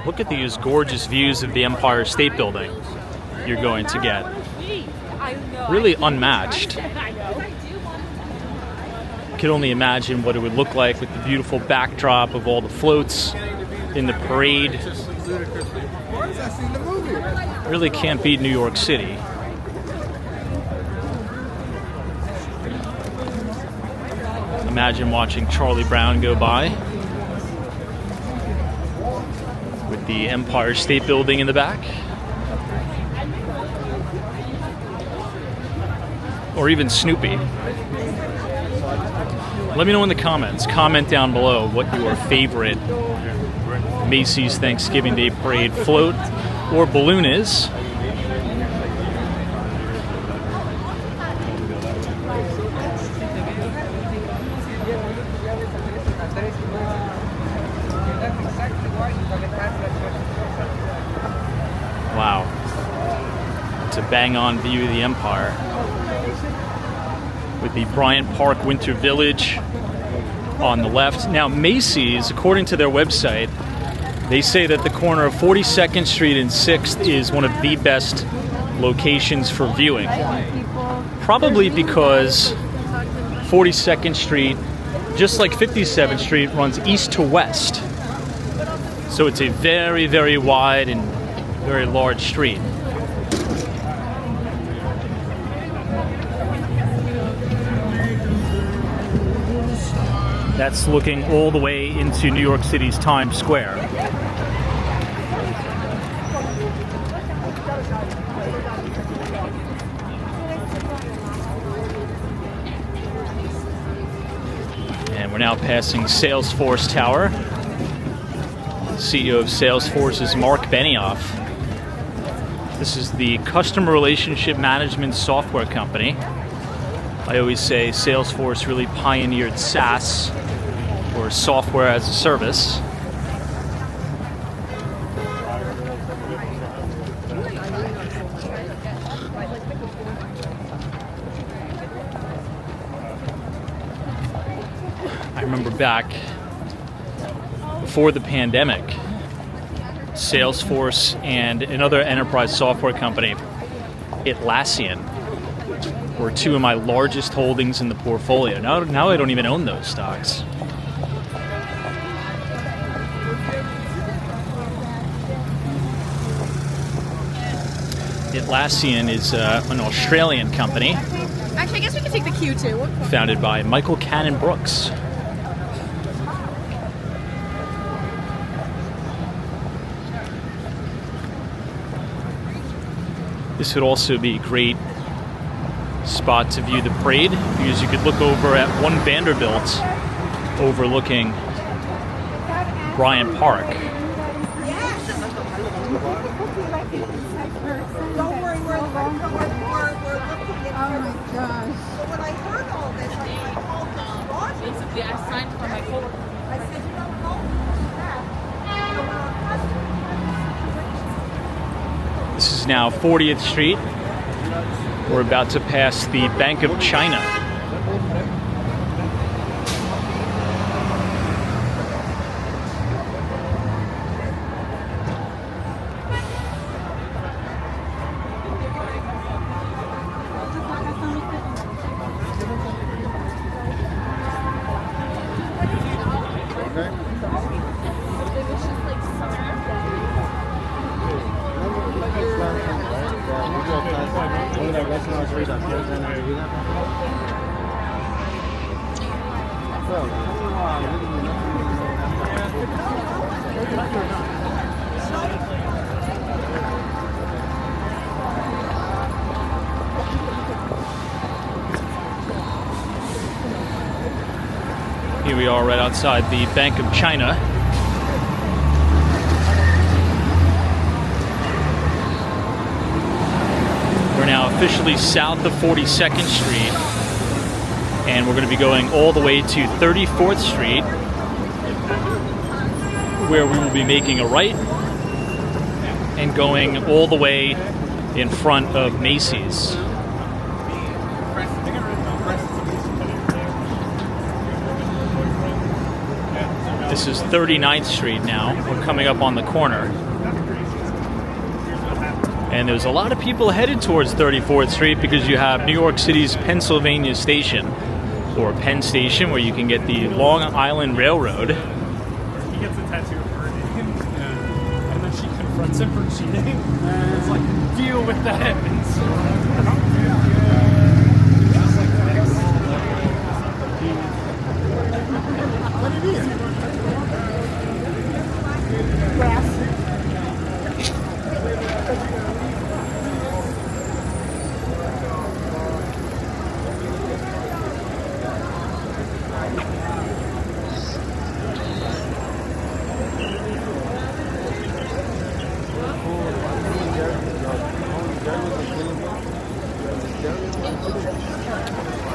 Look at these gorgeous views of the Empire State Building you're going to get. Really unmatched. Could only imagine what it would look like with the beautiful backdrop of all the floats in the parade. Really can't beat New York City. Imagine watching Charlie Brown go by with the Empire State Building in the back. Or even Snoopy. Let me know in the comments. Comment down below what your favorite Macy's Thanksgiving Day Parade float or balloon is. Wow. It's a bang-on view of the Empire. With the Bryant Park Winter Village on the left. Now, Macy's, according to their website, they say that the corner of 42nd Street and 6th is one of the best locations for viewing. Probably because 42nd Street, just like 57th Street, runs east to west. So it's a very, very wide and very large street. That's looking all the way into New York City's Times Square. And we're now passing Salesforce Tower. CEO of Salesforce is Mark Benioff. This is the customer relationship management software company. I always say Salesforce really pioneered SaaS, or software as a service. I remember back before the pandemic, Salesforce and another enterprise software company, Atlassian, were two of my largest holdings in the portfolio. Now I don't even own those stocks. Atlassian is an Australian company. Actually, I guess we can take the queue too. Founded by Michael Cannon Brooks. This would also be a great spot to view the parade because you could look over at One Vanderbilt overlooking Bryant Park. Don't worry, we're looking at Oh my gosh. So when I heard all this, I called Roger. Basically, I signed for my coworker. I said, you don't know that. This is now 40th Street. We're about to pass the Bank of China. Here we are right outside the Bank of China. We're now officially south of 42nd Street, and we're going to be going all the way to 34th Street, where we will be making a right and going all the way in front of Macy's. This is 39th Street now. We're coming up on the corner. And there's a lot of people headed towards 34th Street because you have New York City's Pennsylvania Station, or Penn Station, where you can get the Long Island Railroad. He gets a tattoo of her name, and then she confronts him for cheating. It's like, deal with that. What do you mean?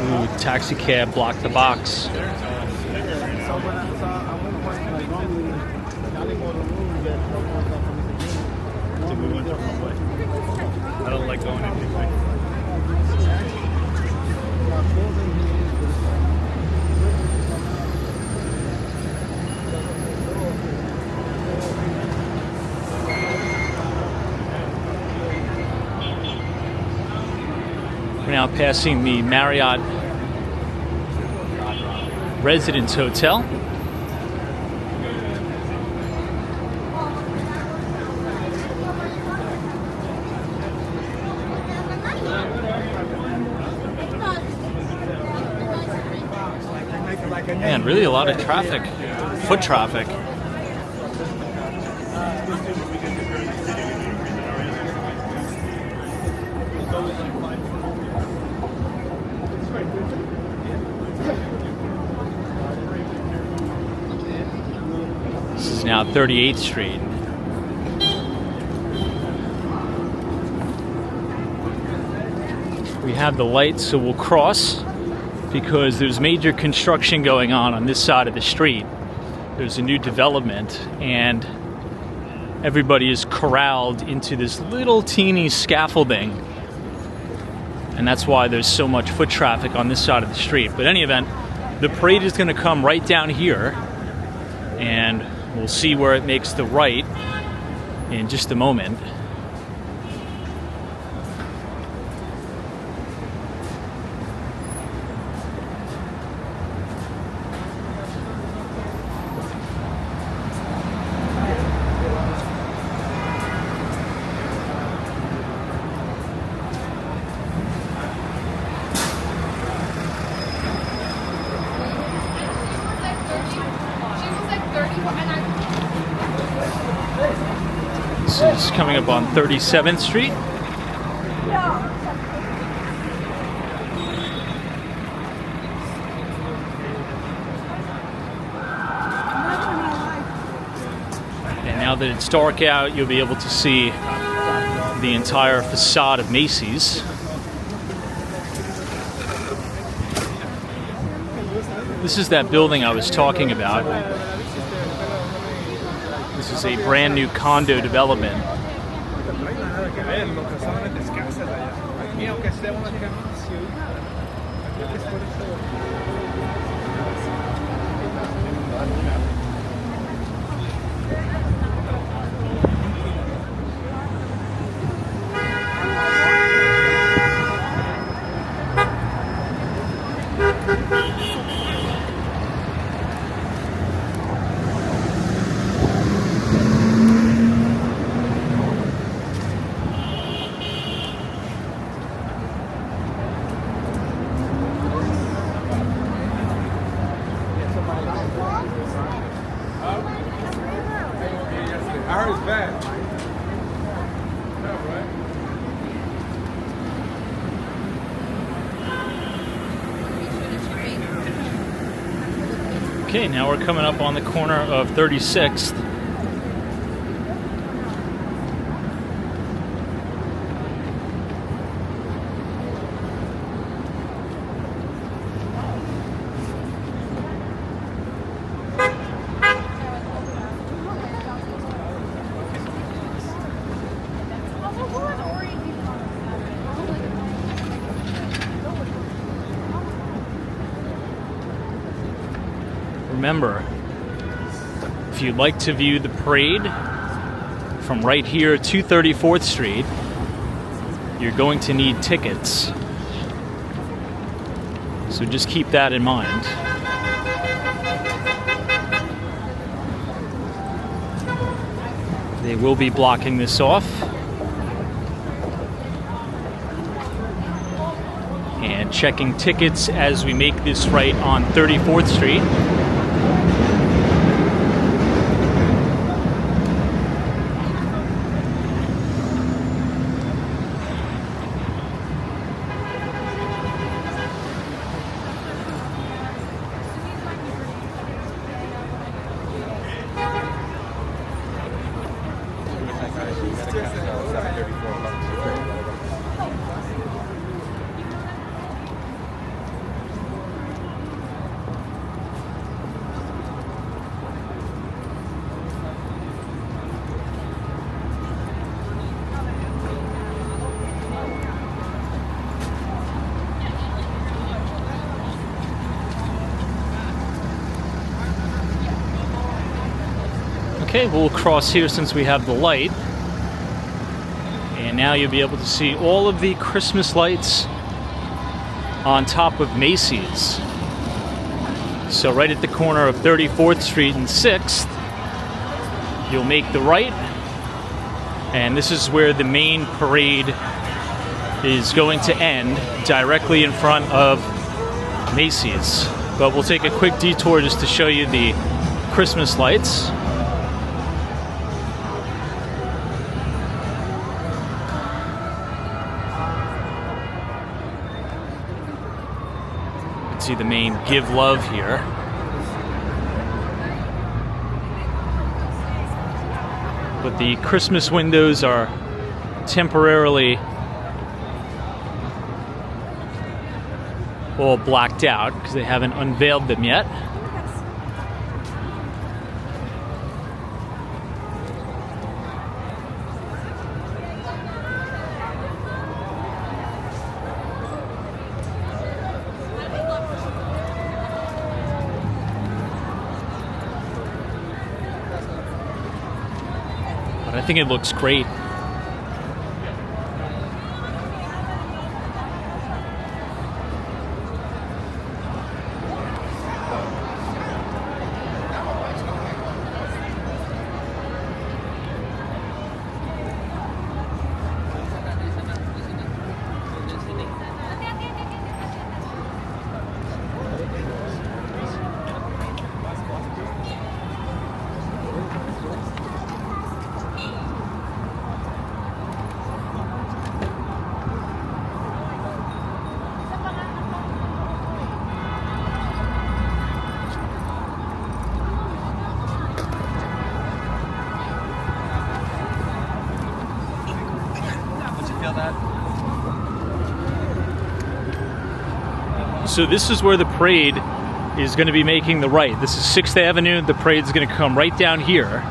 Ooh, taxi cab blocked the box. I don't like going anyway. We're now passing the Marriott Residence Hotel. Man, really a lot of traffic, foot traffic. This is now 38th Street. We have the lights, so we'll cross because there's major construction going on this side of the street. There's a new development, and everybody is corralled into this little teeny scaffolding. And that's why there's so much foot traffic on this side of the street. But in any event, the parade is going to come right down here, and we'll see where it makes the right in just a moment. This is coming up on 37th Street. And now that it's dark out, you'll be able to see the entire facade of Macy's. This is that building I was talking about. This is a brand new condo development. I heard it's bad. Okay, now we're coming up on the corner of 36th. Remember, if you'd like to view the parade from right here, 234th Street, you're going to need tickets. So just keep that in mind. They will be blocking this off. And checking tickets as we make this right on 34th Street. Okay, we'll cross here since we have the light. And now you'll be able to see all of the Christmas lights on top of Macy's. So right at the corner of 34th Street and 6th, you'll make the right. And this is where the main parade is going to end, directly in front of Macy's. But we'll take a quick detour just to show you the Christmas lights. See the main Give Love here. But the Christmas windows are temporarily all blacked out because they haven't unveiled them yet. I think it looks great. So this is where the parade is going to be making the right. This is 6th Avenue. The parade is going to come right down here.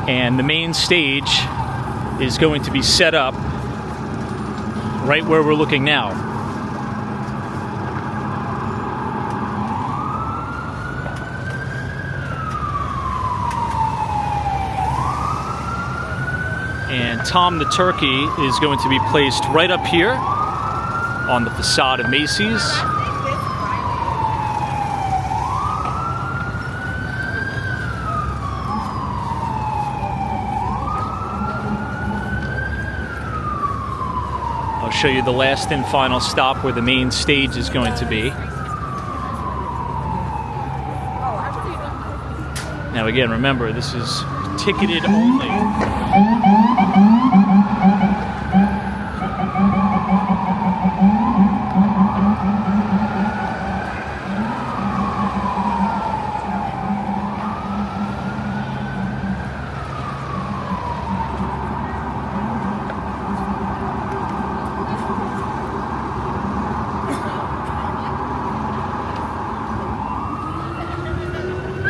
And the main stage is going to be set up right where we're looking now. And Tom the Turkey is going to be placed right up here on the facade of Macy's. I'll show you the last and final stop where the main stage is going to be. Now again, remember, this is ticketed only.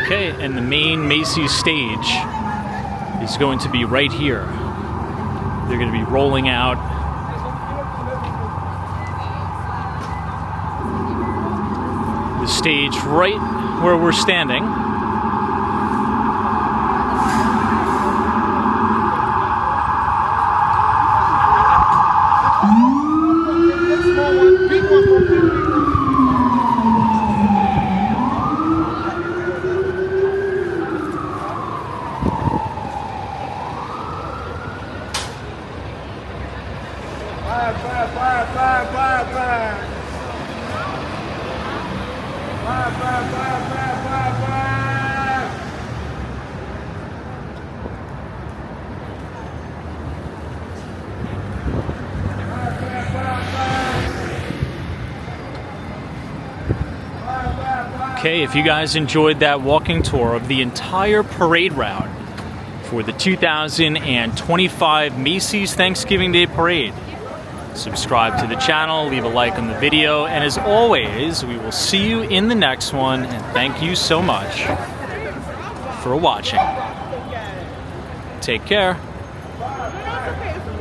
Okay, and the main Macy's stage is going to be right here. They're going to be rolling out the stage right where we're standing. Fire, fire, fire, fire. Fire, fire, fire, fire, fire, fire. Okay, if you guys enjoyed that walking tour of the entire parade route for the 2025 Macy's Thanksgiving Day Parade, subscribe to the channel, leave a like on the video, and as always, we will see you in the next one, and thank you so much for watching. Take care. That's okay.